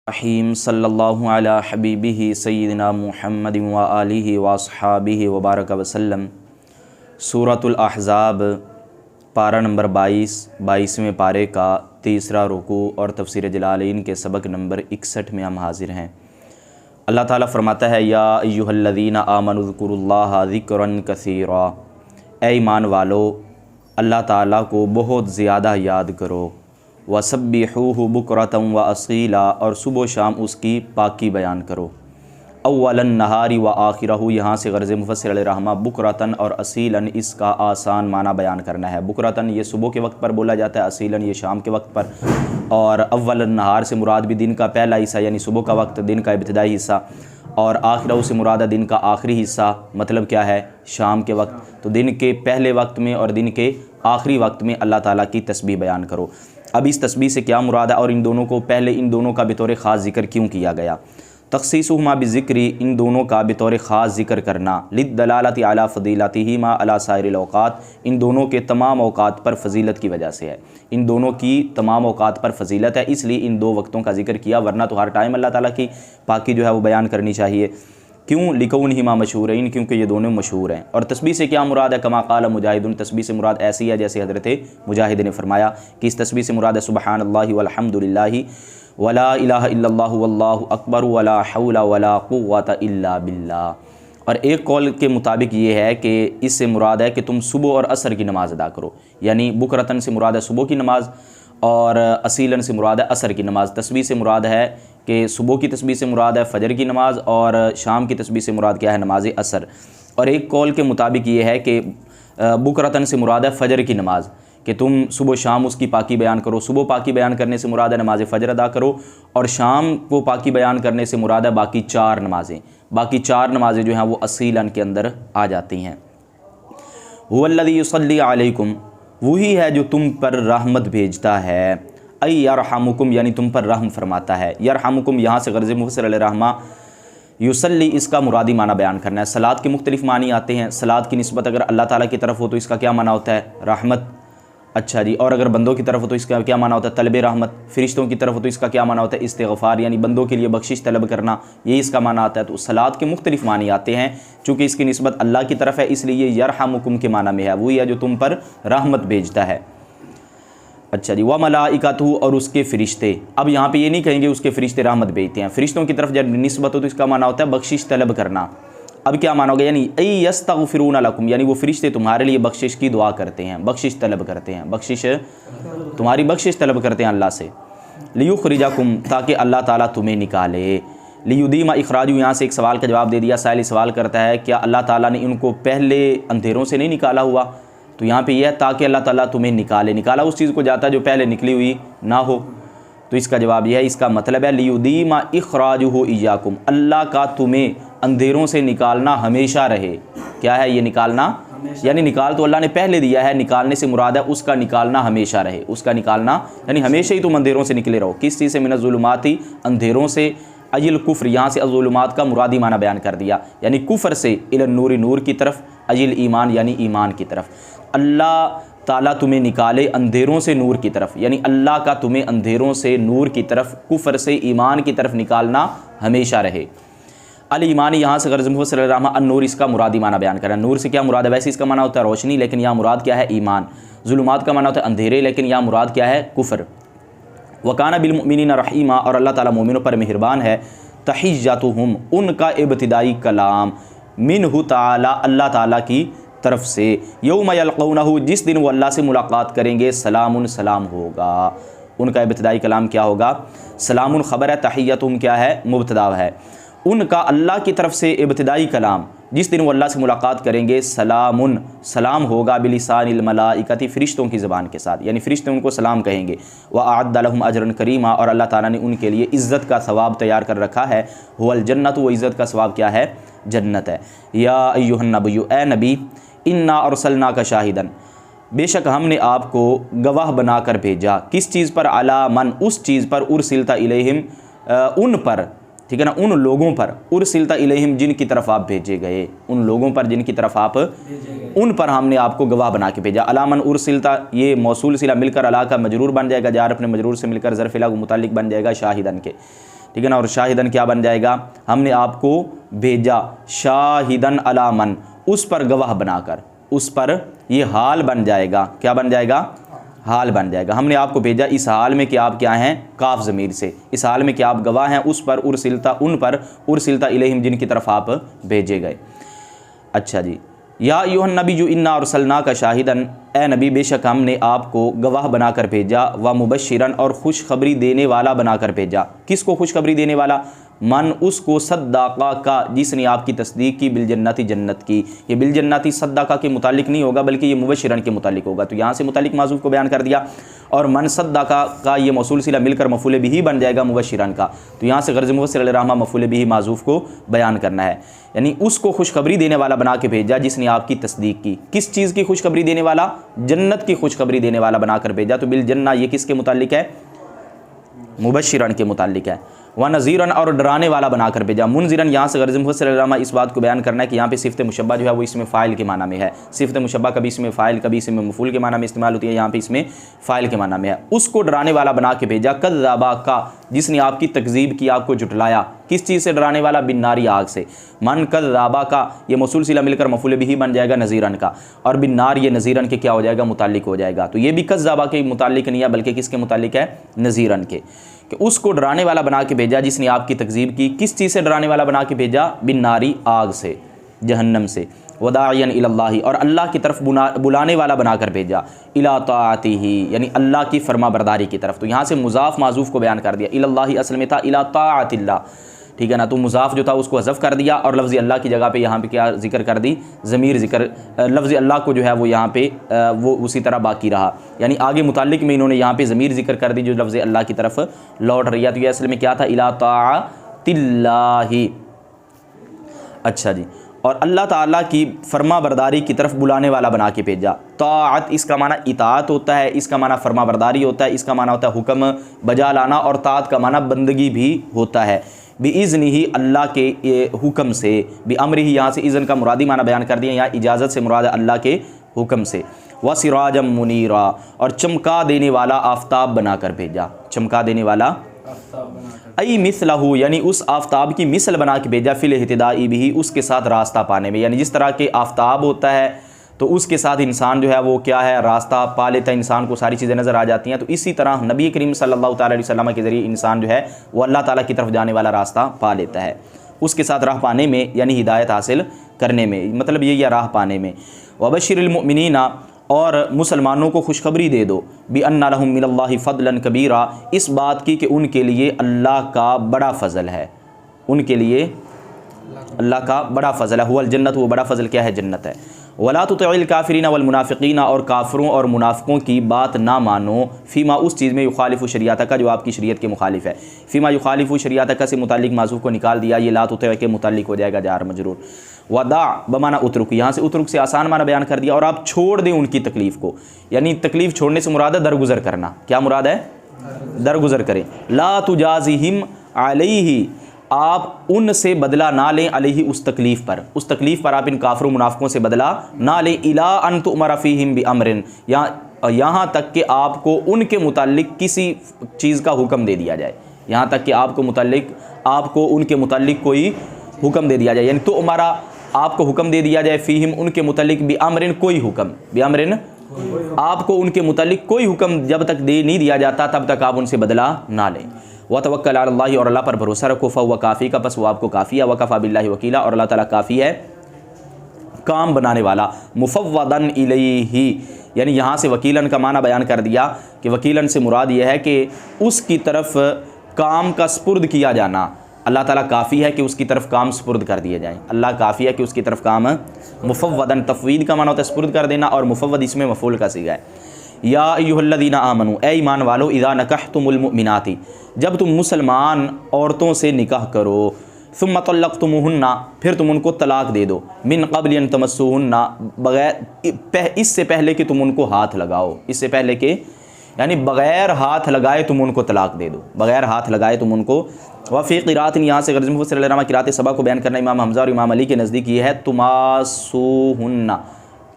रहीम सल्लल्लाहु अला हबीबिही सय्यिदिना मुहम्मद व आलिहि व अस्हाबिहि व बारक वसल्लम। सूरतुल अहज़ाब पारा नंबर 22वें पारे का तीसरा रुकू और तफसीर जलालैन के सबक नंबर 61 में हम हाजिर हैं। अल्लाह ताला फरमाता है, या अय्युहल्लज़ीना आमनुज़्कुरुल्लाह ज़िक्रन कसीरा, ए ईमान वालो अल्लाह ताला को बहुत ज़्यादा याद करो। वसब्बिहूहु बुकरतन व असीला, और सुबह शाम उसकी पाकी बयान करो। अव्वलन नहारी व आखिरहू, यहाँ से गर्ज़ मुफस्सिर अलैहिर्रहमा बुकरतन और असीलन इसका आसान माना बयान करना है। बुकरतन ये सुबह के वक्त पर बोला जाता है, असीलन ये शाम के वक्त पर। और अव्वलन नहार से मुराद भी दिन का पहला हिस्सा यानी सुबह का वक्त, दिन का इब्तिदाई हिस्सा। और आखिरहू से मुराद है दिन का आखिरी हिस्सा, मतलब क्या है, शाम के वक्त। तो दिन के पहले वक्त में और दिन के आखिरी वक्त में अल्लाह ताला की तस्बीह बयान करो। अब इस तस्बीह से क्या मुराद है और इन दोनों को पहले इन दोनों का बतौर ख़ास ज़िक्र क्यों किया गया? तख़सीसुहुमा बिज़िक्री, इन दोनों का बतौर ख़ास ज़िक्र करना। लिद्दलालति अला फ़ज़ीलतिहिमा अला साइरिल औक़ात, इन दोनों के तमाम औक़ात पर फ़जीलत की वजह से है। इन दोनों की तमाम औक़ात पर फ़जीलत है, इसलिए इन दो वक्तों का ज़िक्र किया, वरना तो हर टाइम अल्लाह ताला की पाकी जो है वो बयान करनी चाहिए। क्यों? लिकौनहिमा मशहूरैन, क्योंकि ये दोनों मशहूर हैं। और तस्बीह से क्या मुराद है? कमा क़ाल मुजाहिदुन, तस्बीह से मुराद ऐसी है जैसे हज़रत मुजाहिद ने फरमाया कि इस तस्बीह से मुराद है सुबहानल्लाहि वल्हम्दुलिल्लाहि वला इलाहा इल्लल्लाहु वल्लाहु अकबर वला हौला वला कुव्वता इल्ला बिल्लाह। और एक कौल के मुताबिक ये है कि इससे मुराद है कि तुम सुबह और असर की नमाज़ अदा करो, यानी बुकरतन से मुराद है सुबह की नमाज़ और असीलन से मुराद है असर की नमाज़। तस्बीह से मुराद है कि सुबह की तस्बीह से मुराद है फ़जर की नमाज़ और शाम की तस्बीह से मुराद क्या है, नमाज असर। और एक कौल के मुताबिक ये है कि बुकरतन से मुराद है फ़जर की नमाज़, कि तुम सुबह शाम उसकी पाकी बयान करो। सुबह पाकी बयान करने से मुराद है नमाज फ़जर अदा करो, और शाम को पाकी बयान करने से मुराद है बाकी चार नमाज़ें। बाकी चार नमाज़ें जो हैं वो असीलन के अंदर आ जाती हैं। हुवल्लज़ी युसल्ली अलैकुम, वही है जो तुम पर रहमत भेजता है। अय यरहमुकुम, यानी तुम पर रहम फरमाता है। यरहमुकुम यहाँ से गर्ज़ मुफस्सिर अलैहिर्रहमा युसल्ली इसका मुरादी माना बयान करना है। सलात के मुख्तलिफ़ मानी आते हैं। सलात की निस्बत अगर अल्लाह ताला की तरफ हो तो इसका क्या माना होता है, रहमत। अच्छा जी, और अगर बंदों की तरफ हो तो इसका क्या माना होता है, तलब रहमत। फ़रिश्तों की तरफ हो तो इसका क्या माना होता है, इस्तिग़फ़ार, यानी बंदों के लिए बख्शिश तलब करना, ये इसका माना आता है। तो सलात के मुख्तलिफ़ मानी आते हैं। चूँकि इसकी निस्बत अल्लाह की तरफ है इसलिए ये यरहमुकुम के माना में है, वही है जो तुम पर रहमत भेजता है। अच्छा जी, व मलाइकतहु, और उसके फ़रिश्ते। अब यहाँ पे ये नहीं कहेंगे उसके फ़रिश्ते रहमत भेजते हैं। फ़रिश्तों की तरफ जब निस्बत हो तो इसका माना होता है बख्शिश तलब करना। अब क्या माना होगा, यानी ऐ यस्तग़फ़िरूना लकुम, यानी वो फ़रिश्ते तुम्हारे लिए बख्शिश की दुआ करते हैं, बख्शिश तलब करते हैं, बख्शिश तुम्हारी बख्शिश तलब करते हैं अल्लाह से। लियुख़रिजकुम, ताकि अल्लाह ताला तुम्हें निकाले। लियुदीमा इख़राजु, यहाँ से एक सवाल का जवाब दे दिया। साइल सवाल करता है क्या अल्लाह ताला ने इनको पहले अंधेरों से नहीं निकाला हुआ? तो यहाँ पे यह है ताकि अल्लाह ताला तुम्हें निकाले। निकाला उस चीज़ को जाता है जो पहले निकली हुई ना हो। तो इसका जवाब यह है, इसका मतलब है लियुदीमा इख़राजुहु इय्याकुम, अल्लाह का तुम्हें अंधेरों से निकालना हमेशा रहे। क्या है ये निकालना, यानी निकाल तो अल्लाह ने पहले दिया है, निकालने से मुराद है उसका निकालना हमेशा रहे। उसका निकालना यानी हमेशा ही तुम अंधेरों से निकले रहो। किस चीज़ से? मिनज़्ज़ुलुमाति, अंधेरों से। अजिल कुफ्र, यहाँ से अज़्ज़ुलुमात का मुरादी माना बयान कर दिया, यानी कुफ्र से, इलन नूरी, नूर की तरफ। अजिल ईमान, यानी ईमान की तरफ। अल्लाह ताला तुम्हें निकाले अंधेरों से नूर की तरफ, यानी अल्लाह का तुम्हें अंधेरों से नूर की तरफ, कुफ्र से ईमान की तरफ निकालना हमेशा रहे। अल ईमानी, यहाँ से गर्ज़ मुफस्सिर अलैहिर्रहमा नूर इसका मुरादी माना बयान करें। नूर से क्या मुराद है? वैसे इसका माना होता है रोशनी, लेकिन यहाँ मुराद क्या है, ईमान। ज़ुलुमात का माना होता है अंधेरे, लेकिन यहाँ मुराद क्या है, कुफ्र। वकाना बिलमुमिनीना रहीमा, और अल्लाह ताला मोमिनों पर मेहरबान है। तहिय्यतुहुम, उनका इब्तिदाई कलाम, मिन्हु ताला, अल्लाह ताला की तरफ से। यौम यल्क़ौनहु, जिस दिन वो अल्लाह से मुलाकात करेंगे, सलामुन, सलाम होगा। उनका इब्तिदाई कलाम क्या होगा, सलामुन खबर है, तहिय्यतुहुम क्या है, मुब्तदा है। उनका अल्लाह की तरफ से इब्तिदाई कलाम, जिस दिन वो अल्लाह से मुलाकात करेंगे, सलामुन, सलाम होगा, बिलिसानिल मलाइकति, फ़रिश्तों की ज़बान के साथ, यानी फ़रिश्ते उनको सलाम कहेंगे। व अअद्द लहुम अजरन करीमा, और अल्लाह ताला ने उनके लिए इज़्ज़त का सवाब तैयार कर रखा है। हुवल जन्नत, वो इज़्ज़त का सवाब क्या है, जन्नत है। या अय्युहन नबिय्यु, ए नबी, इन्ना अरसलनाका शाहिदन, बेशक हमने आपको गवाह बनाकर भेजा। किस चीज़ पर? अला मन, उस चीज़ पर, उरसिलता इलैहिम, उन पर, ठीक है ना, उन लोगों पर। उरसिलता इलैहिम, जिनकी तरफ आप भेजे गए, उन लोगों पर जिनकी तरफ आप, उन पर हमने आपको गवाह बना के भेजा। अला मन उरसिलता, ये मौसूल सिला मिलकर अला का मजरूर बन जाएगा, जार अपने मजरूर से मिलकर ज़र्फ़ इला को मुताल्लिक बन जाएगा शाहिदन के। ठीक है ना। और शाहिदन क्या बन जाएगा, हमने आपको भेजा शाहिदन अला मन, उस पर गवाह बनाकर, उस पर ये हाल बन जाएगा, क्या बन जाएगा, हाल बन जाएगा। हमने आपको भेजा इस हाल में कि आप क्या हैं, काफ ज़मीर से, इस हाल में कि आप गवाह हैं उस पर, उरसिलता उन पर, उरसिलता इलैहिम जिनकी तरफ आप भेजे गए। अच्छा जी, या अय्युहन नबी जो इन्ना अरसलना का शाहिदन, ए नबी बेशक हमने आपको गवाह बनाकर भेजा, व मुबश्शिरन और खुशखबरी देने वाला बनाकर भेजा। किसको खुशखबरी देने वाला, मन उसको सद्दाका का जिसने आपकी तस्दीक की, बिल जन्नती जन्नत की। ये बिल जन्नती सद्दाका के मुतालिक नहीं होगा बल्कि ये मुबश्शिरन के मुतालिक होगा। तो यहाँ से मुतालिक माज़ूफ़ को बयान कर दिया, और मन सद्दाका का ये मौसूल सिला मिलकर मफूल बिही बन जाएगा मुबश्शिरन का। तो यहाँ से गर्ज़ मुफ़स्सिर रहमा मफूल बिही माज़ूफ़ को बयान करना है, यानी उसको खुशखबरी देने वाला बना के भेजा जिसने आपकी तस्दीक की। किस चीज़ की खुशखबरी देने वाला, जन्नत की खुशखबरी देने वाला बनाकर भेजा। तो बिल जन्ना ये किसके मुतालिक है, मुबश्शिरन के मुतालिक है। व नज़ीरन और डराने वाला बनाकर भेजा। मुनज़िरन यहाँ से गर्ज़ मुफ़स्सिर रहमा इस बात को बयान करना है कि यहाँ पे सिफ़त मुशब्बा जो है वो इसमें फ़ाइल के माना में है। सिफ़त मुशब्बा कभी इसमें फ़ाइल, कभी इसमें मफ़ूल के माना में इस्तेमाल होती है, यहाँ पे इसमें फ़ाइल के माना में है। उसको डराने वाला बना के भेजा, कज़्ज़ाबा का जिसने आपकी तकज़ीब की, आपको जुटलाया। किस चीज़ से डराने वाला, बिन्नारी आग से। मन कज़्ज़ाबा का ये मौसूल सिला मिलकर मफ़ूल बिही बन जाएगा नज़ीरन का, और बिन्नार ये नज़ीरन के क्या हो जाएगा, मुतालिक हो जाएगा। तो ये भी कज़्ज़ाबा के मुतालिक नहीं है बल्कि किसके मुतालिक है, नज़ीरन के, कि उसको डराने वाला बना के भेजा जिसने आपकी तकज़ीब की। किस चीज़ से डराने वाला बना के भेजा, बिन्नारी आग से, जहन्नम से। वदाइयन इलल्लाहि और अल्लाह की तरफ बुलाने वाला बनाकर भेजा, इला ताअतिही यानी अल्लाह की फरमा बरदारी की तरफ। तो यहाँ से मुज़ाफ़ माज़ूफ़ को बयान कर दिया, इलल्लाहि असल में था इला ताअतिल्लाह, ठीक है ना। तो मुज़ाफ़ जो था उसको हज़फ़ कर दिया और लफ्ज़ अल्लाह की जगह पे यहाँ पे क्या ज़िक्र कर दी, ज़मीर ज़िक्र, लफ्ज़ अल्लाह को जो है वो यहाँ पे वो उसी तरह बाकी रहा, यानी आगे मुताल्लिक में इन्होंने यहाँ पे ज़मीर ज़िक्र कर दी जो लफ्ज़ अल्लाह की तरफ लौट रही है। तो ये असल में क्या था, इला ताअतिल्लाहि। अच्छा जी, और अल्लाह ताला की फरमा बरदारी की तरफ बुलाने वाला बना के भेजा। ताअत इसका माना इताअत होता है, इसका माना फरमा बरदारी होता है, इसका माना होता है हुक्म बजा लाना, और ताअत का माना बंदगी भी होता है। बिइज़्निही अल्लाह के हुक्म से, बिअम्रिही यहाँ से इज़्न का मुरादी माना बयान कर दिया, यहाँ इजाज़त से मुराद अल्लाह के हुक्म से। व सिराजम मुनीरा और चमका देने वाला आफ़ताब बनाकर भेजा, चमका देने वाला अई मिसलहू यानी उस आफ़ताब की मिसल बना के भेजा, फिल इहतिदाई बिही उसके साथ रास्ता पाने में, यानी जिस तरह के आफ़ताब होता है तो उसके साथ इंसान जो है वो क्या है, रास्ता पा लेता है, इंसान को सारी चीज़ें नज़र आ जाती हैं। तो इसी तरह नबी करीम सल्लल्लाहु अलैहि वसल्लम के ज़रिए इंसान जो है वो अल्लाह ताला की तरफ जाने वाला रास्ता पा लेता है, उसके साथ राह पाने में यानी हिदायत हासिल करने में, मतलब ये या राह पाने में। वबशिरिल मुमिनीना और मुसलमानों को खुशखबरी दे दो, बि अन्ना लहुम मिनल्लाहि फ़ज़लन कबीरा इस बात की कि उनके लिए अल्लाह का बड़ा फ़ज़ल है, उनके लिए अल्लाह का बड़ा फ़ज़ल है। हुवल जन्नत, वो बड़ा फ़ज़ल क्या है, जन्नत है। वला तुतिल काफिरीना वल मुनाफिकीना और काफरों और मुनाफिकों की बात ना मानो, फ़ीमा उस चीज़ में युखालिफु शरीयत का जो आपकी शरीयत के मुखालिफ है। फ़ीमा युखालिफु शरीयत का से मुतालिक माज़ूफ़ को निकाल दिया, ये ला तुति के मुतालिक हो जाएगा जार मजरूर। वदा बमाना उतरुक, यहाँ से उतरुक से आसान माना बयान कर दिया, और आप छोड़ दें उनकी तकलीफ़ को, यानी तकलीफ़ छोड़ने से मुराद है दरगुज़र करना। क्या मुराद है, दरगुज़र करें। ला तुजाज़िहिम अलैहि आप उनसे बदला ना लें, अलैहि उस तकलीफ़ पर, उस तकलीफ़ पर आप इन काफिरों मुनाफिकों से बदला ना लें। इला अन तुअमरा फ़ीहिम बिअम्रिन यहाँ तक कि आपको उनके मुतालिक किसी चीज़ का हुक्म दे दिया जाए, यहाँ तक कि आपको उनके मुतालिक कोई हुक्म दे दिया जाए, यानी तुअमरा आपको हुक्म दे दिया जाए, फ़ीहिम उनके मुतालिक बिअम्रिन कोई हुक्म, बिअम्रिन आपको उनके मुतालिक कोई हुक्म जब तक दे नहीं दिया जाता तब तक आप उनसे बदला ना लें। व तवक्कल अल्लाह और अल्लाह पर भरोसा रखो, फ़हुव काफ़ी का बस वो आपको काफ़ी है, वकफ़ा बिल्लाहि वकीला और अल्लाह ताला काफ़ी है काम बनाने वाला। मुफ़व्वदन इलैहि यानी यहाँ से वकीलन का माना बयान कर दिया कि वकीलन से मुराद यह है कि उसकी तरफ काम का स्पुर्द किया जाना। अल्लाह ताला काफ़ी है कि उसकी तरफ काम स्पुर्द कर दिए जाए, अल्लाह काफ़ी है कि उसकी तरफ काम। मुफ़व्वदन तफ़वीद का माना होता है स्पुर्द कर देना, और मुफ़व्वद इसमें मफ़ूल का सीगा है। या अय्युहल्लज़ीना आमनू ए ईमान वालो, इज़ा नकहतुमुल मुमिनाती जब तुम मुसलमान औरतों से निकाह करो, सुम्मा तल्लक़्तुमुहुन्ना फिर तुम उनको तलाक दे दो, मिन क़ब्ल अन तमस्सूहुन्ना बगैर इससे पहले कि तुम उनको हाथ लगाओ, इससे पहले कि यानी बग़ैर हाथ लगाए तुम उनको तलाक दे दो, बग़ैर हाथ लगाए तुम उनको। वफ़ी क़िराअत यहाँ से गर्ज़ मुफ़स्सिर रहमा क़िराअत सबा को बयान करना इमाम हमज़ा और इमाम अली के नज़दीक ये है तुमासूहुन्ना,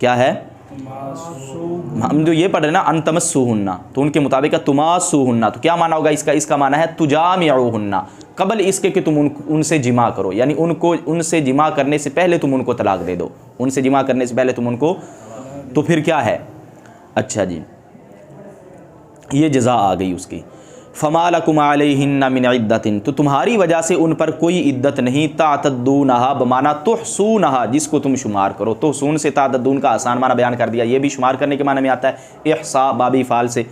क्या है, हम जो ये पढ़ रहे ना अनतमस्सूहुन्ना, तो उनके मुताबिक तुमासूहुन्ना, तो क्या माना होगा इसका, इसका माना है तुजामिउहुन्ना, कबल इसके कि तुम उनसे जिमा करो, यानी उनसे जिमा करने से पहले तुम उनको तलाक दे दो, उनसे जिमा करने से पहले तुम उनको, तो फिर क्या है, अच्छा जी ये जज़ा आ गई उसकी। फ़मा लकुम अलैहिन्ना मिन इद्दतिन, तो तुम्हारी वजह से उन पर कोई इद्दत नहीं, तातद्दूनहा बमाना तुहसूनहा, जिसको तुम शुमार करो। तुहसून से तातद्दून का आसान माना बयान कर दिया, ये भी शुमार करने के माने में आता है, इहसा बाबी फ़ाल से।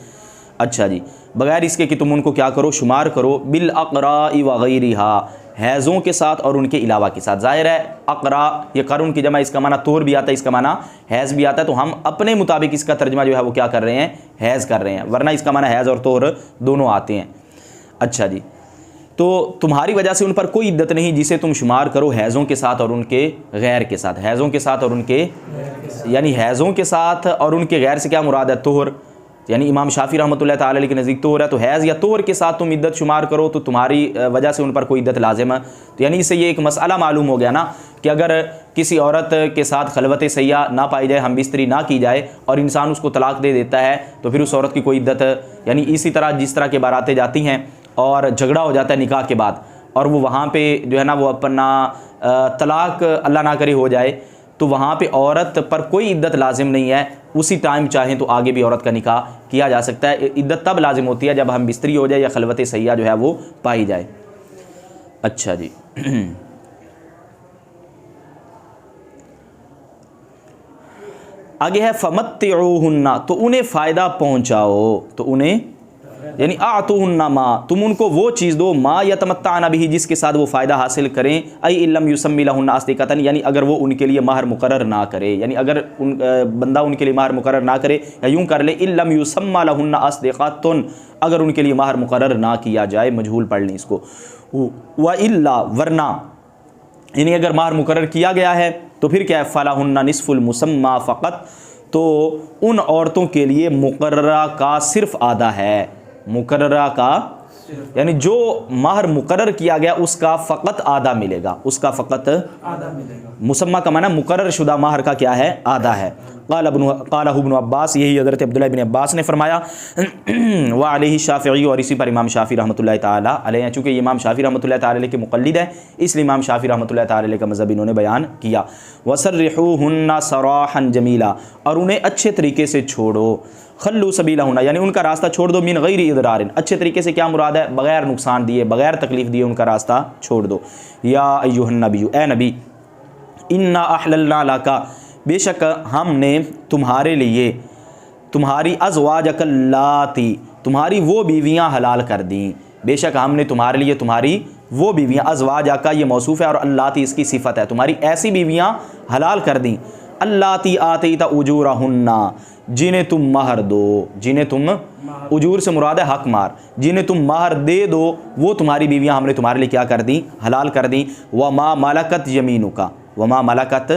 अच्छा जी, बगैर इसके कि तुम उनको क्या करो, शुमार करो, बिल अक़राइ व गैरिहा, हैज़ों के साथ और उनके अलावा के साथ। ज़ाहिर है अक़रा ये क़रुन की जमा, इसका माना तोर भी आता है, इसका माना हैज़ भी आता है, तो हम अपने मुताबिक इसका तर्जमा जो है वो क्या कर रहे हैं, हैज़ कर रहे हैं, वरना इसका माना हैज़ और तोर दोनों आते हैं। अच्छा जी, तो तुम्हारी वजह से उन पर कोई इद्दत नहीं जिसे तुम शुमार करो हैज़ों के साथ और उनके गैर के साथ। हैज़ों के साथ और उनके, यानी हैज़ों के साथ और उनके गैर से क्या मुराद है, तोहर, यानी इमाम शाफ़ी रहमतुल्लाह ताला अलैह के नज़दीक तोहर है, तो हैज़ या तोहर के साथ तुम इद्दत शुमार करो तो तुम्हारी वजह से उन पर कोई इद्दत लाजिम है। तो यानी इससे ये एक मसला मालूम हो गया ना कि अगर किसी औरत के साथ खलवत सैया ना पाई जाए, हम बिस्तरी ना की जाए और इंसान उसको तलाक दे देता है, तो फिर उस औरत की कोई इद्दत, यानी इसी तरह जिस तरह के बारातें जाती हैं और झगड़ा हो जाता है निकाह के बाद, और वो वहाँ पे जो है ना वो अपना तलाक अल्लाह ना करे हो जाए, तो वहाँ पे औरत पर कोई इद्दत लाजिम नहीं है। उसी टाइम चाहें तो आगे भी औरत का निकाह किया जा सकता है। इद्दत तब लाजिम होती है जब हम बिस्तरी हो जाए या खलवत सैया जो है वो पाई जाए। अच्छा जी आगे है फमत्तिउहुन्ना, तो उन्हें फ़ायदा पहुँचाओ, तो उन्हें यानी आतुहुन्ना मा, तुम उनको वो चीज़ दो, मा यतमत्ताना बिही, जिसके साथ वो फ़ायदा हासिल करें, आई इल्लम युसम्मी लहुन्ना अस्दिक़तन, यानी अगर वो उनके लिए महर मुकर्रर ना करे, यानी अगर बंदा उनके लिए महर मुकर्रर ना करे, या यूँ कर ले इल्लम युसम्मा लहुन्ना अस्दिक़तुन, अगर उनके लिए महर मुकर्रर ना किया जाए, मजहूल पढ़ लें इसको, व इल्ला वरना, यानी अगर महर मुकर्रर किया गया है तो फिर क्या है, फ़लाहुन्ना निस्फ़ुल मुसम्मा फ़क़त, तो उन औरतों के लिए मुकर्ररा का सिर्फ आधा है, मुकर्ररा का यानी जो महर मुकर्रर किया गया उसका फ़कत आधा मिलेगा, उसका फ़कत आधा मिलेगा। मुसम्मा का माना मुकर्रर शुदा महर का क्या है, आधा है। क़ाल इब्न अब्बास, यही हज़रत अब्दुल्लाह इब्न अब्बास ने फरमाया, व अलैहि शाफ़िई, और इसी पर इमाम शाफ़ी रहमतुल्लाह ताला अलैह, चूँकि ये इमाम शाफ़ी रहमतुल्लाह ताला अलैह के मुक़ल्लिद है, इसलिए इमाम शाफ़ी रहमतुल्लाह ताला अलैह का मज़हब इन्होंने बयान किया। वसर्रिहूहुन्ना सराहन जमीला, और उन्हें अच्छे तरीके से छोड़ो, खल्लू सबीलहुन्ना, यानी उनका रास्ता छोड़ दो, मिन गैरि इदरारिन, अच्छे तरीके से क्या मुराद है, बग़ैर नुकसान दिए, बग़ैर तकलीफ़ दिए उनका रास्ता छोड़ दो। या अय्युहन नबिय्यु, ए नबी, इन्ना अहलल्ना लका, बेशक हमने तुम्हारे लिए, तुम्हारी अज़वाजकल्लाती, तुम्हारी वो बीवियाँ हलाल कर दी, बेशक हमने तुम्हारे लिए तुम्हारी वो बीवियाँ, अज़वाजा का ये मौसूफ़ है और अल्लाती इसकी सिफ़त है, तुम्हारी ऐसी बीवियाँ हलाल कर दी, अल्लाती आतीता उजूरहुन्ना, जिन्हें तुम महर दो, जिन्हें तुम, उजूर से मुराद है हक मार, जिन्हें तुम महर दे दो वो तुम्हारी बीवियाँ हमने तुम्हारे लिए क्या कर दी, हलाल कर दी। वमा मलकत यमीनुका, वमा मलकत,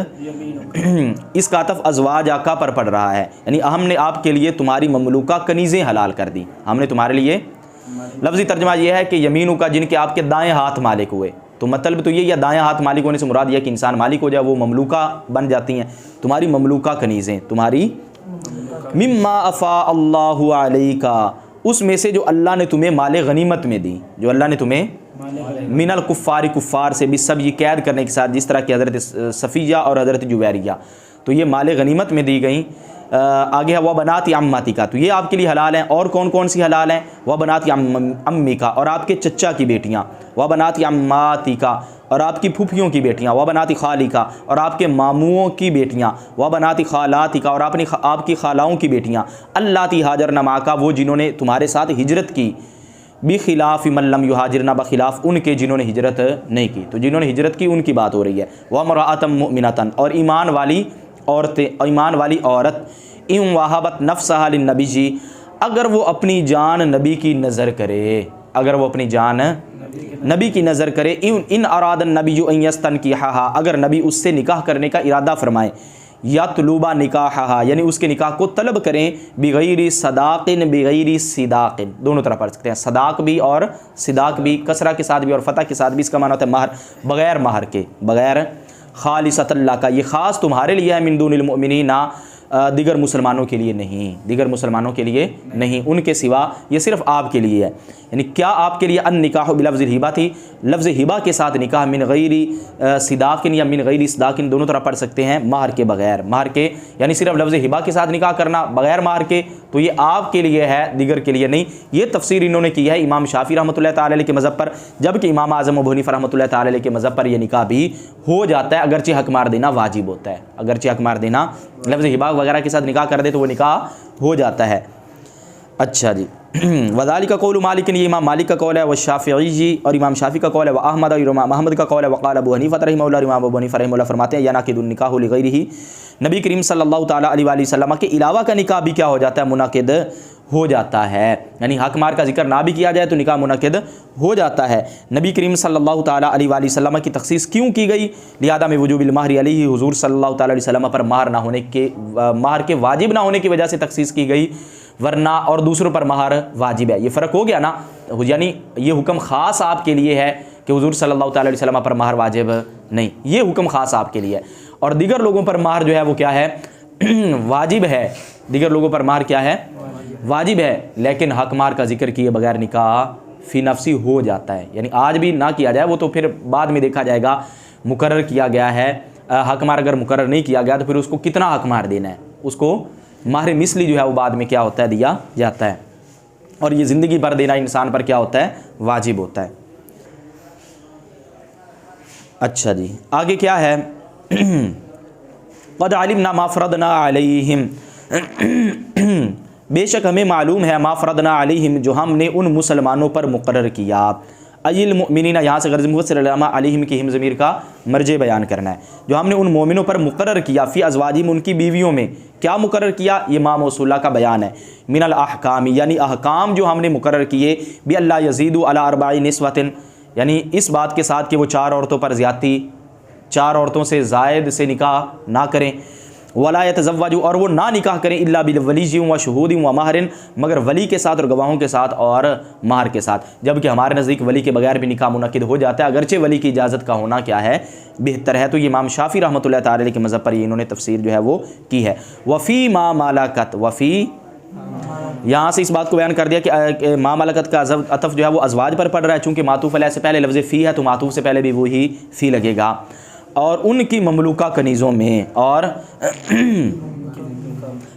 इसका अतफ़ अज़वाज आका पर पड़ रहा है, यानी हमने आपके लिए तुम्हारी ममलूका कनीज़ें हलाल कर दी, हमने तुम्हारे लिए, लफ्ज़ी तर्जमा यह है कि यमीनुका, जिनके आपके दाएँ हाथ मालिक हुए, तो मतलब तो ये, या दायां हाथ मालिक होने से मुराद यह कि इंसान मालिक हो जाए, वो ममलूका बन जाती हैं, तुम्हारी ममलूका कनीज़ें, तुम्हारी मिम्मा अफ़ा अल्लाहु अलैका, उसमें से जो अल्लाह ने तुम्हें माले गनीमत में दी, जो अल्लाह ने तुम्हें मिनल कुफ़ारी, कुफ़ार से भी सब ये कैद करने के साथ, जिस तरह की हज़रत सफ़िया और हज़रत जुवैरिया, तो ये माले गनीमत में दी गई। आगे है वह बनाती अम्माती का, तो ये आपके लिए हलाल हैं। और कौन कौन सी हलाल हैं, वह बनाती अम्मी का, और आपके चचा की बेटियाँ, वह बनाती अम्माती का, और आपकी फूफियों की बेटियाँ, वह बनाती खाली का, और आपके मामुओं की बेटियाँ, वह बनाती खालाती का, और आपकी खालाओं की बेटियाँ, अल्लाती हाजर नमा का, वो जिन्होंने तुम्हारे साथ हिजरत की, बिखिलाफ़ मल्लम युहाजिरना, बखिलाफ़ उनके जिन्होंने हिजरत नहीं की, तो जिन्होंने हिजरत की उनकी बात हो रही है। वह मराअतम मुमिनतन, और ईमान वाली औरतें, ईमान वाली औरत, इन वहाबत नफ्सहा लिन्नबी जी, अगर वो अपनी जान नबी की नज़र करे, अगर वो अपनी जान नबी की नज़र करे, इन अरादन नबी अन यस्तनकिहा, अगर नबी उससे निकाह करने का इरादा फरमाएँ, या तलुबा निकाहा, यानी उसके निकाह को तलब करें, बिगैरी सदाक़िन बिगैरी सिदाक़िन, दोनों तरह पढ़ सकते हैं, सदाक़ भी और सिदाक़ भी, कसरा के साथ भी और फ़तह के साथ भी, इसका माना होता है महर, बग़ैर महर के, बग़ैर खालिसतल्लाह का, ये ख़ास तुम्हारे लिए है, मिन दूनिल मुमिनीना, दीगर मुसलमानों के लिए नहीं, दीगर मुसलमानों के लिए नहीं, उनके सिवा ये सिर्फ आपके लिए है। यानी क्या आपके लिए अन निकाह बिलफ्ज़ हिबा थी, लफ्ज़ हिबा के साथ निकाह मिन गैरी सिदाकिन या मिन गैरी सिदाकिन दोनों तरह पढ़ सकते हैं, महर के बगैर, महर के यानी सिर्फ लफ्ज़ हिबा के साथ निकाह करना बगैर महर के, तो ये आपके लिए है, दीगर के लिए नहीं। ये तफसीर इन्होंने की है इमाम शाफी रहमतुल्लाह ताला अलैह के मज़हब पर, जबकि इमाम आज़म अबू हनीफा रहमतुल्लाह ताला अलैह के मज़हब पर यह निकाह भी हो जाता है, अगरचे हक मार देना वाजिब होता है, अगरचे हक मार देना लफ्ज़ हिबा वगैरह के साथ निकाह कर दे तो वो निकाह हो जाता है। अच्छा जी, वज़ालिका कौलु मालिक, ये इमाम मालिक का कौल है, व शाफ़िई जी और इमाम शाफ़ी का कौल है, व अहमद और इमाम अहमद का कौल है, वक़ाल अबू हनीफ़ा रहिमहुल्लाह, इमाम अबू हनीफ़ा रहिमहुल्लाह फरमाते हैं या नाक़िदुन निकाह लिग़ैरिही, नबी करीम सल्लल्लाहु ताला अलैहि वसल्लम के अलावा का निकाह भी क्या हो जाता है, मुनाक़िद हो जाता है। यानी हक मार का जिक्र ना भी किया जाए तो निकाह मुनाक़िद हो जाता है। नबी करीम सल्लल्लाहु ताला अलैहि वसल्लम की तख़सीस क्यों की गई, लिहाजा में वजूबिल महर अलैहि, हुज़ूर सल्लल्लाहु ताला अलैहि वसल्लम पर महर ना होने के, महर के वाजिब ना होने की वजह से तख़सीस की गई, वरना और दूसरों पर महर वाजिब है। ये फ़र्क हो गया ना, यानी ये हुक्म ख़ास आपके लिए है कि हुज़ूर सल्लल्लाहु ताला अलैहि वसल्लम पर महर वाजिब नहीं, ये हुक्म ख़ास आपके लिए है। और दीगर लोगों पर महर जो है वो क्या है, वाजिब है, दीगर लोगों पर महर क्या है, वाजिब है, लेकिन हक मार का जिक्र किए बगैर निकाह फ़ी नफ्सी हो जाता है। यानी आज भी ना किया जाए वो तो फिर बाद में देखा जाएगा, मुकर्रर किया गया है, हक मार अगर मुकर्रर नहीं किया गया तो फिर उसको कितना हक मार देना है, उसको महर मिसली जो है वो बाद में क्या होता है, दिया जाता है। और ये ज़िंदगी भर देना इंसान पर क्या होता है, वाजिब होता है। अच्छा जी, आगे क्या है, क़द अलिमना मा फ़रदना अलैहिम, बेशक हमें मालूम है, मा फ़रदना अलैहिम, जो हमने उन मुसलमानों पर मुकर्रर किया, अयिल मुमिनीना, यहाँ से गर्ज़ मुफ़स्सिर अलैहिम की हिम ज़मीर का मर्जे बयान करना है, जो हमने उन मोमिनों पर मुकर्रर किया, फ़ी अज़वाजिहिम, उनकी बीवियों में क्या मुकर्रर किया, ये मा मौसूला का बयान है, मिनल अहकाम, यानी अहकाम जो हमने मुकर्रर किए, बि अल्ला यज़ीदु अला अर्बाई निस्वतिन, यानी इस बात के साथ कि वो 4 औरतों पर ज़्यादती, 4 औरतों से ज़ायद से निकाह ना करें, वला यतज़व्वजु, और वो ना निकाह करें, इल्ला बिल वलीय्यिन व शुहूदिन व महरिन, मगर वली के साथ और गवाहों के साथ और महर के साथ, जबकि हमारे नज़दीक वली के बगैर भी निकाह मुनक़िद हो जाता है, अगरचे वली की इजाज़त का होना क्या है, बेहतर है। तो ये इमाम शाफ़ी रहमतुल्लाह ताला अलैह के मज़हब पर इन्होंने तफसीर जो है वो की है। वफ़ी मा मालकत, वफ़ी, यहाँ से इस बात को बयान कर दिया कि मा मालकत का अतफ़ जो है वो अज़वाज पर पड़ रहा है, चूँकि मातूफ़ अलैह से पहले लफ्ज़ फ़ी है तो मातूफ़ से पहले भी वही फ़ी लगेगा। और उनकी ममलूका कनीज़ों में, और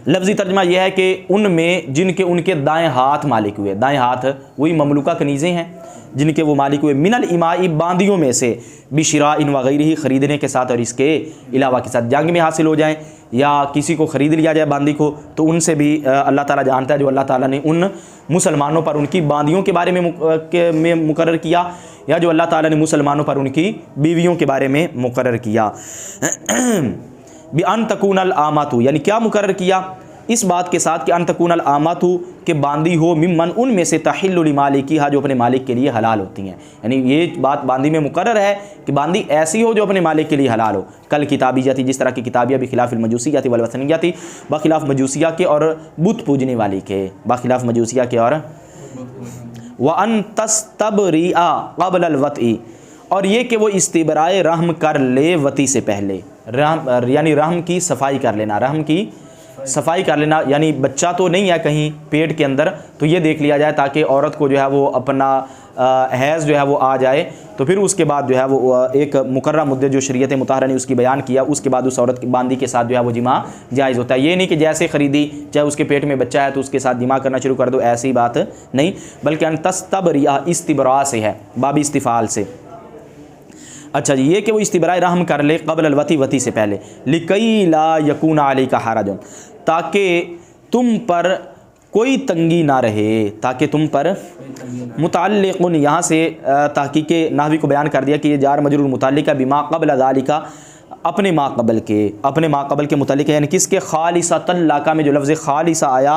लफ्ज़ी तर्जमा यह है कि उनमें जिनके उनके दाएं हाथ मालिक हुए, दाएं हाथ वही ममलूका कनीज़ें हैं जिनके वो मालिक हुए, मिनल इमाई, बांदियों में से, बिशरा इन वगैरह ही, ख़रीदने के साथ और इसके अलावा के साथ, जंग में हासिल हो जाएं या किसी को ख़रीद लिया जाए बांदी को, तो उनसे भी अल्लाह ताला जानता है, जो अल्लाह ताला ने उन मुसलमानों पर उनकी बांदियों के बारे में मुकर्रर किया, या जो अल्लाह ताला ने मुसलमानों पर उनकी बीवियों के बारे में मुकर्रर किया। बि अन तकूनल आमातु, यानी क्या मुकर्रर किया, इस बात के साथ कि अन तकूनल आमातु, के बांदी हो, मिम्मन, उनमें से, तहिल्लु लिमालिकिहा, जो अपने मालिक के लिए हलाल होती हैं। यानी ये बात बांदी में मुकर्रर है कि बांदी ऐसी हो जो अपने मालिक के लिए हलाल हो। कल किताबियती, जिस तरह की किताबिया बिखिलाफ़िल मजूसियती वल वथनियती, बखिलाफ़ मजूसिया के और बुत पूजने वाली के, बखिलाफ़ मजूसिया के और व अन तस्तबरिआ क़ब्ल अल-वती, और ये कि वो इस्तिबराए रहम कर ले वती से पहले, रहम यानी रहम की सफाई कर लेना, रहम की सफाई कर लेना, यानी बच्चा तो नहीं है कहीं पेट के अंदर, तो ये देख लिया जाए ताकि औरत को जो है वो अपना हैज़ जो है वो आ जाए, तो फिर उसके बाद जो है वो एक मुकर्रर मुद्दे जो शरीयत मुताहरा ने उसकी बयान किया, उसके बाद उस औरत की बांदी के साथ जो है वो जिमा जायज़ होता है। ये नहीं कि जैसे ख़रीदी चाहे उसके पेट में बच्चा है तो उसके साथ जिमा करना शुरू कर दो, ऐसी बात नहीं, बल्कि अनतस्तबरिया, इस्तिबरा से है, बाब इस्तिफ़ाल से। अच्छा जी, ये कि वो इस्तिबराए रहम कर ले क़ब्ल अल-वती, वती से पहले, लिकई ला यकून अलैका हरजुन, ताकि तुम पर कोई तंगी ना रहे, ताकि तुम पर मुताल्लिक़ुन, यहाँ से तहक़ीक़ नाहवी को बयान कर दिया कि ये जार मजरूर मुताल्लिक़ बिमा क़ब्ल ज़ालिका, अपने माक़बल के, अपने माक़बल के मुताल्लिक़, यानी किसके, ख़ालिसतन लाका में जो लफ्ज़ ख़ालिसा आया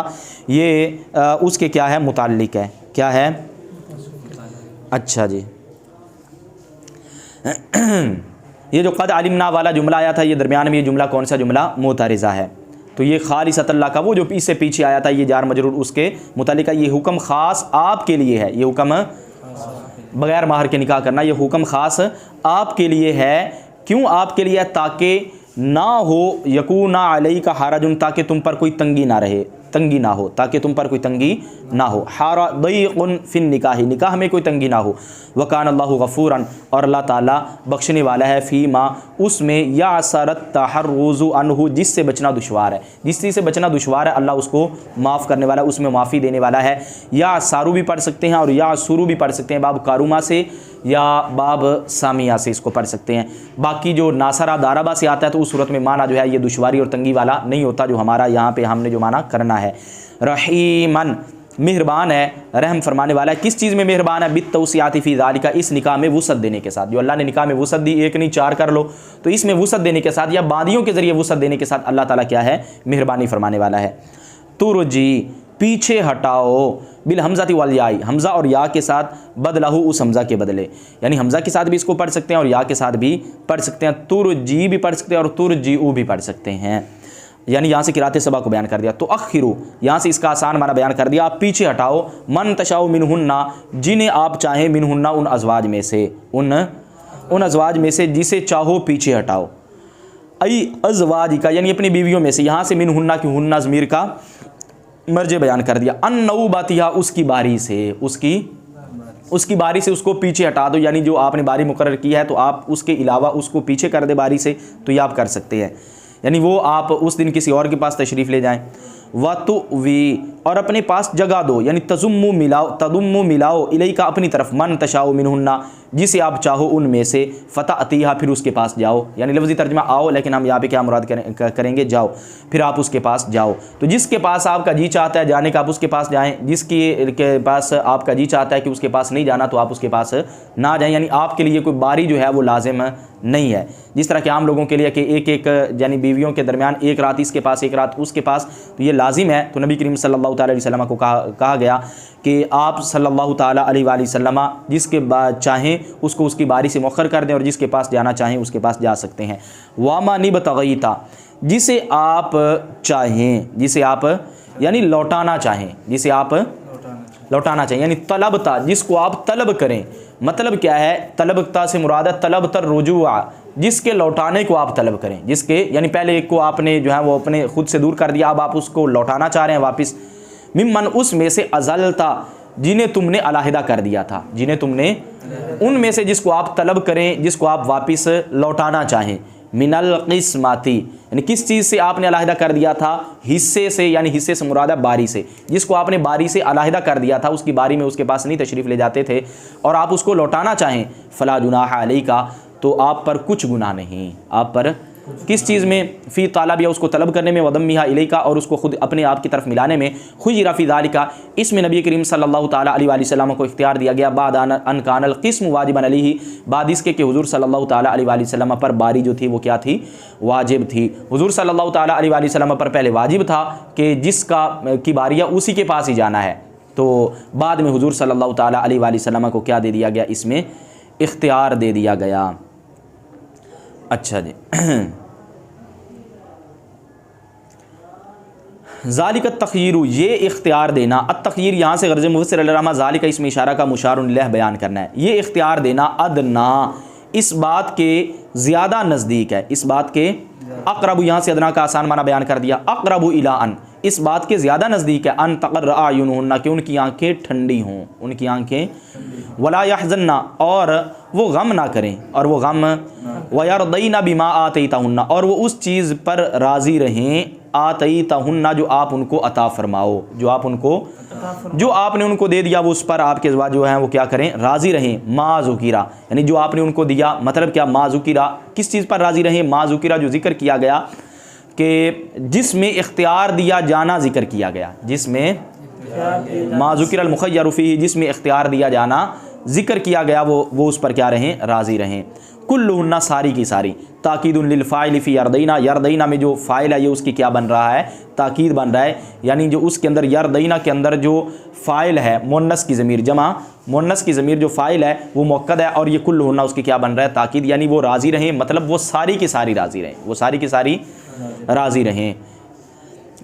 ये उसके क्या है, मुताल्लिक़ है, क्या है। अच्छा जी, ये जो क़द अलिमना वाला जुमला आया था, ये दरमियान में ये जुमला कौन सा जुमला, मोतरिज़ा है, तो ये ख़ालिसतल्लाह का वो जो इससे पीछे आया था ये जार मजरूर उसके मुतालिका, ये हुक्म ख़ास आपके लिए है, ये हुक्म बग़ैर महर के निकाह करना, ये हुक्म ख़ास आपके लिए है। क्यों आपके लिए? ताकि ना हो, यकूना अलैका हरजुन, ताकि तुम पर कोई तंगी ना रहे, तंगी ना हो, ताकि तुम पर कोई तंगी ना हो। हारा दैक़ुन फिन निकाह, निकाह में कोई तंगी ना हो। वकान अल्लाहु गफ़ूरन, और अल्लाह ताला बख्शने वाला है, फ़ीमा उसमें, या सरत तहर्रुज़ु अनहु, जिससे बचना दुशवार है, जिस चीज़ से बचना दुशवार है अल्लाह उसको माफ़ करने वाला है, उसमें माफ़ी देने वाला है। या सारू भी पढ़ सकते हैं और या सुरू भी पढ़ सकते हैं, बाब कारुमा से या बाब सामिया से इसको पढ़ सकते हैं। बाकी जो नासरा दाराबा से आता है तो उस सूरत में माना जो है ये दुश्वारी और तंगी वाला नहीं होता, जो हमारा यहाँ पे हमने जो माना करना है। रहीमन, मेहरबान है, रहम फरमाने वाला है। किस चीज़ में मेहरबान है? बित तौसियाति फ़ी ज़ालिका, इस निकाह में वुसअत देने के साथ। जो अल्लाह ने निकाह में वुसअत दी, एक नहीं 4 कर लो, तो इसमें वुसअत देने के साथ या बादियों के ज़रिए वुसअत देने के साथ अल्लाह ताला क्या है? मेहरबानी फरमाने वाला है। तुरजी, पीछे हटाओ, बिल हमज़ाति वल याई, हमज़ा और या के साथ, बदलहू, उस हमज़ा के बदले, यानी हमज़ा के साथ भी इसको पढ़ सकते हैं और या के साथ भी पढ़ सकते हैं। तुरजी भी पढ़ सकते हैं और तुरजीऊ भी पढ़ सकते हैं, यानी यहाँ से किराते सबा को बयान कर दिया। तो अखिरु, यहाँ से इसका आसान माना बयान कर दिया, आप पीछे हटाओ, मन तशाओ मिनहुन्ना, जिन्हें आप चाहें, मिनहुन्ना, उन अज़वाज में से, उन अज़वाज में से जिसे चाहो पीछे हटाओ। अई अज़वाज का, यानी अपनी बीवियों में से, यहाँ से मिनहुन्ना की हुन्ना ज़मीर का मर्जे बयान कर दिया। अन नौबतिहा, उसकी बारी से, उसकी बारी से उसको पीछे हटा दो, यानी जो आपने बारी मुकर्रर की है तो आप उसके अलावा उसको पीछे कर दे बारी से, तो ये आप कर सकते हैं, यानी वो आप उस दिन किसी और के पास तशरीफ़ ले जाएं। वतुवी, और अपने पास जगह दो, यानी तजुम्मु मिलाओ इलैका, अपनी तरफ, मन तशाओ मिनहुन्ना, जिसे आप चाहो उनमें से, फ़तअतीहा, फिर उसके पास जाओ, यानी लफ्ज़ी तर्जमा आओ, लेकिन हम यहाँ पे क्या मुराद करेंगे? जाओ, फिर आप उसके पास जाओ। तो जिसके पास आपका जी चाहता है जाने का आप उसके पास जाएँ, जिसके पास आपका जी चाहता है कि उसके पास नहीं जाना तो आप उसके पास ना जाएँ, यानी आपके लिए कोई बारी जो है वो लाजिम नहीं है। जिस तरह के आम लोगों के लिए कि एक यानी बीवियों के दरमियान एक रात इसके पास एक रात उसके पास, तो ये लाजिम है। तो नबी करीम सल्लल्लाहु अलैहि वसल्लम को कहा गया कि आप सल्लल्लाहु अलैहि वसल्लम जिसके बाद चाहें उसको उसकी बारी से मौखर कर दें और जिसके पास जाना चाहें उसके पास जा सकते हैं। वामा निबतगीता, जिसे आप चाहें, जिसे आप यानी लौटाना चाहें, जिसे आप लौटाना चाहिए, यानी तलबता, जिसको आप तलब करें। मतलब क्या है? तलबता से मुराद है तलब तर रुजुआ, जिसके लौटाने को आप तलब करें, जिसके यानी पहले एक को आपने जो है वो अपने खुद से दूर कर दिया, अब आप उसको लौटाना चाह रहे हैं वापस। मिम्मन, उसमें से, अज़लता, जिन्हें तुमने अलहदा कर दिया था, जिन्हें तुमने, उनमें से जिसको आप तलब करें, जिसको आप वापस लौटाना चाहें। मिनल क़िस्मती, यानी किस चीज़ से आपने अलहदा कर दिया था? हिस्से से, यानी हिस्से से मुराद है बारी से, जिसको आपने बारी से अलहदा कर दिया था, उसकी बारी में उसके पास नहीं तशरीफ़ ले जाते थे और आप उसको लौटाना चाहें, फ़ला जुनाह अलैका, तो आप पर कुछ गुनाह नहीं, आप पर किस चीज़ में? फ़ी तालब, या उसको तलब करने में, वदम्मिहा इलैका, और उसको खुद अपने आप की तरफ मिलाने में, खुय्यरा फ़ी ज़ालिका, इसमें नबी करीम सल्लल्लाहु ताला अलैहि वसल्लम को इख्तियार दिया गया, बाद अन कानल क़िस्म वाजिबन अलैहि, बाद इसके कि हुज़ूर सल्लल्लाहु ताला अलैहि वसल्लम पर बारी जो थी वो क्या थी? वाजिब थी। हुज़ूर सल्लल्लाहु ताला अलैहि वसल्लम पर पहले वाजिब था कि जिसका की बारी है उसी के पास ही जाना है, तो बाद में हुज़ूर सल्लल्लाहु ताला अलैहि वसल्लम को क्या दे दिया गया? इसमें इख्तियार दे दिया गया। अच्छा जी, ज़ालिका तख़यीरु, ये इख्तियार देना, अत-तख़यीर यहाँ से गर्ज़ मुफ़स्सिर अलैहिर्रहमा ज़ालिका इसमें इशारा का मुशारुन इलैह बयान करना है। ये इख्तियार देना अदना, इस बात के ज़्यादा नज़दीक है, इस बात के, अक़रबु यहाँ से अदना का आसान माना बयान कर दिया, अक़रबु इला अन, इस बात के ज़्यादा नज़दीक है, अन तक़र्र अयुनुहुन्ना, कि उनकी आँखें ठंडी हों, उनकी आँखें, वला यहज़न्ना, और वो गम ना करें, और वो गम, वयरदईना बिमा आतैतहुन्ना, और वो उस चीज़ पर राज़ी रहें, आतैतहुन्ना, जो आप उनको अता फरमाओ, जो आपने उनको दे दिया वो उस पर आपके अज़वाज जो हैं वो क्या करें? राज़ी रहें। मा ज़ुकिरा, यानी जो आपने उनको दिया, मतलब क्या? मा ज़ुकिरा, किस चीज़ पर राज़ी रहें? मा ज़ुकिरा, जो जिक्र किया गया कि जिसमें इख्तियार दिया जाना जिक्र किया गया, जिसमें मा ज़ुकिरल मुख़य्यरु फ़ीही, जिसमें इख्तियार दिया जाना जिक्र किया गया, वो उस पर क्या रहें? राज़ी रहें। कुल्लुहुन्ना, सारी की सारी, ताकीदुन लिल फ़ाइल फ़ी यरदैना, यरदैना में जो फ़ाइल है ये उसकी क्या बन रहा है? ताकीद बन रहा है, यानी जो उसके अंदर यरदैना के अंदर जो फ़ाइल है मुन्नस की ज़मीर, जमा मुन्नस की ज़मीर जो फ़ाइल है वो मुअक्कद है, और ये कुल्लुहुन्ना उसकी क्या बन रहा है? ताकीद, यानी वो राज़ी रहें, मतलब वो सारी की सारी राज़ी रहें, वो सारी की सारी राज़ी रहें।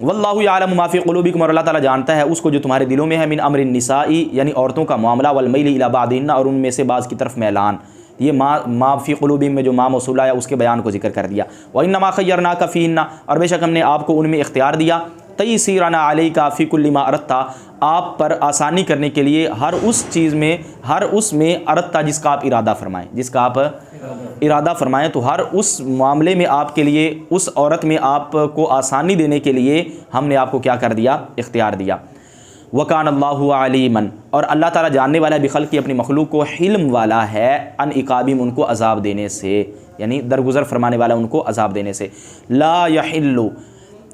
वल्लाहु यअलमु मा फ़ी क़ुलूबिकुम, और अल्लाह ताला जानता है उसको जो तुम्हारे दिलों में है, मिन अम्रिन निसाई, यानी औरतों का मामला, वल मैल इला बादिहिन्ना, और उनमें से बाज़ की तरफ मैलान, ये मा फ़ी क़ुलूबिहिम में जो मा मौसूला है उसके बयान को जिक्र कर दिया। व इन्नमा ख़य्यरनाका फ़ीहिन्ना, और बेशक हमने आपको उनमें इख्तियार दिया, तयसीरना अलैका फ़ी कुल्लि मा अरदता, आप पर आसानी करने के लिए हर उस चीज़ में, हर उस में अरदता जिसका आप इरादा फरमाएं, जिसका आप इरादा फरमाएं, तो हर उस मामले में आपके लिए, उस औरत में आपको आसानी देने के लिए हमने आपको क्या कर दिया, इख्तियार दिया। वकान अल्लाहु अलीमन, और अल्लाह ताला जानने वाला है बिखल की अपनी मखलूक को, हिल्म वाला है अन इकाबिम, उनको अजाब देने से, यानी दरगुजर फरमाने वाला उनको अजाब देने से। ला यहिल्लु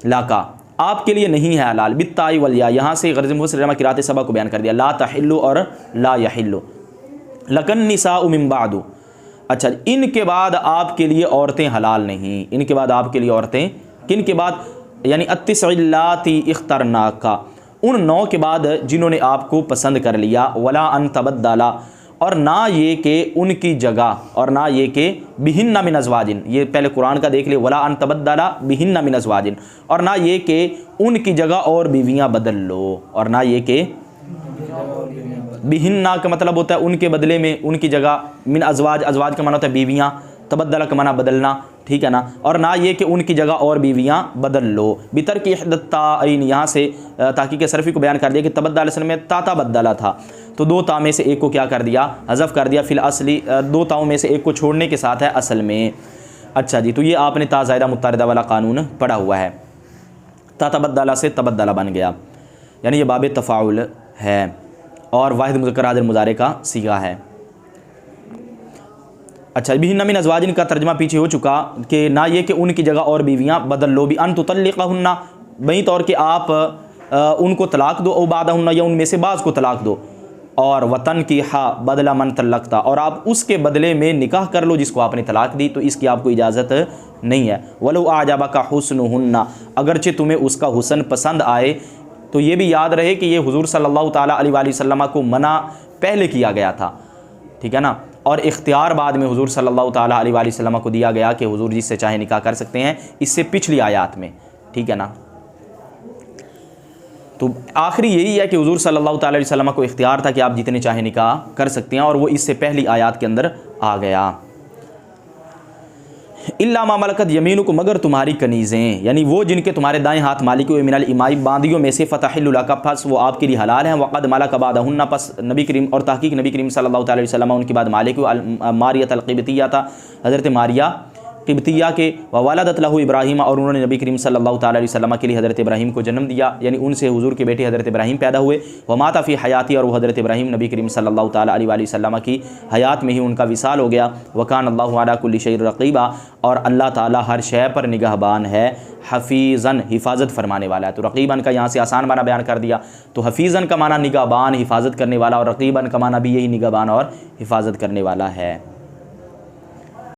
लाका, आपके लिए नहीं है हलाल, बित्ताई वलिया, यहाँ से गर्ज़ मुफस्सिर किरात सबा को बयान कर दिया, ला तहिल्लु और ला यहिल्लु। लकन निसाउ मिन बादु, अच्छा इनके बाद आपके लिए औरतें हलाल नहीं, इनके बाद आपके लिए औरतें, किन के बाद, यानी अत्तिसइल्लाती इख्तरनाका, उन 9 के बाद जिन्होंने आपको पसंद कर लिया, वला अन तबद्दला, और ना ये कि उनकी जगह, और ना ये कि बिहिन्ना मिन अज़वाजिन, ये पहले कुरान का देख ले, वला अन तबद्दला बिहिन्ना मिन अज़वाजिन, और ना ये कि उनकी जगह और बीवियाँ बदल लो, और ना ये कि बिहिन्ना का मतलब होता है उनके बदले में, उनकी जगह, मिन अज़वाज, अज़वाज का माना होता है बीवियाँ, तबद्दला का माना बदलना, ठीक है ना, और ना ये कि उनकी जगह और बीवियाँ बदल लो। बितर की इहदत्ताइन, यहाँ से ताकीक सरफ़ी को बयान कर दिया कि तबद्दल असल में ताता बद्दला था, तो 2 ता में से एक को क्या कर दिया, हज़फ कर दिया, फिल असली 2 ताओं में से एक को छोड़ने के साथ है असल में। अच्छा जी, तो ये आपने ता ज़ायदा मुत्तारिदा वाला कानून पढ़ा हुआ है, ता तबद्दला से तबद्दला बन गया, यानी ये बाब तफ़ाउल है और वाहिद मुज़क्कर हाज़िर मुज़ारे का सीगा है। अच्छा, बिहिन्ना मिन अज़वाजिन का तर्जमा पीछे हो चुका कि ना ये कि उनकी जगह और बीवियाँ बदल लो, भी अन तुतल्लिक़हुन्ना, बही तौर कि आप उनको तलाक दो, औ बादहुन्ना, या उनमें से बाज़ को तलाक दो, और वतन की हा बदला मन तल्लक़ता, और आप उसके बदले में निकाह कर लो जिसको आपने तलाक दी, तो इसकी आपको इजाज़त नहीं है। वलो आजबका हुस्नुहुन्ना, अगरचे तुम्हें उसका हुस्न पसंद आए, तो ये भी याद रहे कि ये हुज़ूर सल्लल्लाहु ताला अलैहि वसल्लम को मना पहले किया गया था, ठीक है ना, और इख्तियार बाद में हुज़ूर सल्लल्लाहु ताला अलैहि वसल्लम को दिया गया कि हुज़ूर जिससे चाहे निकाह कर सकते हैं, इससे पिछली आयात में, ठीक है ना। तो आखिरी यही है कि हुज़ूर सल्लल्लाहु ताला अलैहि वसल्लम को इख्तियार था कि आप जितने चाहे निकाह कर सकते हैं, और वो इससे पहली आयात के अंदर आ गया। इल्ला मा मलकत यमीनुकुम, मगर तुम्हारी कनीज़ें, यानी वो जिनके तुम्हारे दाएं हाथ मालिक हुए, मिनल इमाई, बांदियों में से, फ़तहिल्लु लका, पस वो आपके लिए हलाल हैं, वक़द मलक बादहुन्ना, पस नबी करीम, और तहक़ीक़ नबी करीम सल्लल्लाहु अलैहि वसल्लम उनके बाद मालिक हुए, मारियत अल-क़िब्तिय्या था, हज़रत मारिया क़िब्तिय्या के, व वलदत लहू इब्राहीम, और उन्होंने नबी करीम सल्लल्लाहु अलैहि वसल्लम के लिए हज़रत इब्राहीम को जन्म दिया, यानी उनसे हुज़ूर के बेटे हज़रत इब्राहीम पैदा हुए। व माता फ़ी हयाती, और वो हज़रत इब्राहीम नबी करीम सल्लल्लाहु अलैहि वसल्लम की हयात में ही उनका विसाल हो गया। वकान अल्लाहु अला कुल्लि शैइन रक़ीबा, और अल्लाह ताला हर शय पर निगहबान है, हफ़ीज़न, हिफाजत फरमाने वाला है। तो रक़ीबन का यहाँ से आसान माना बयान कर दिया, तो हफ़ीज़न का माना निगहबान, हिफाजत करने वाला, और रक़ीबन का माना भी यही निगहबान और हिफाजत करने वाला है।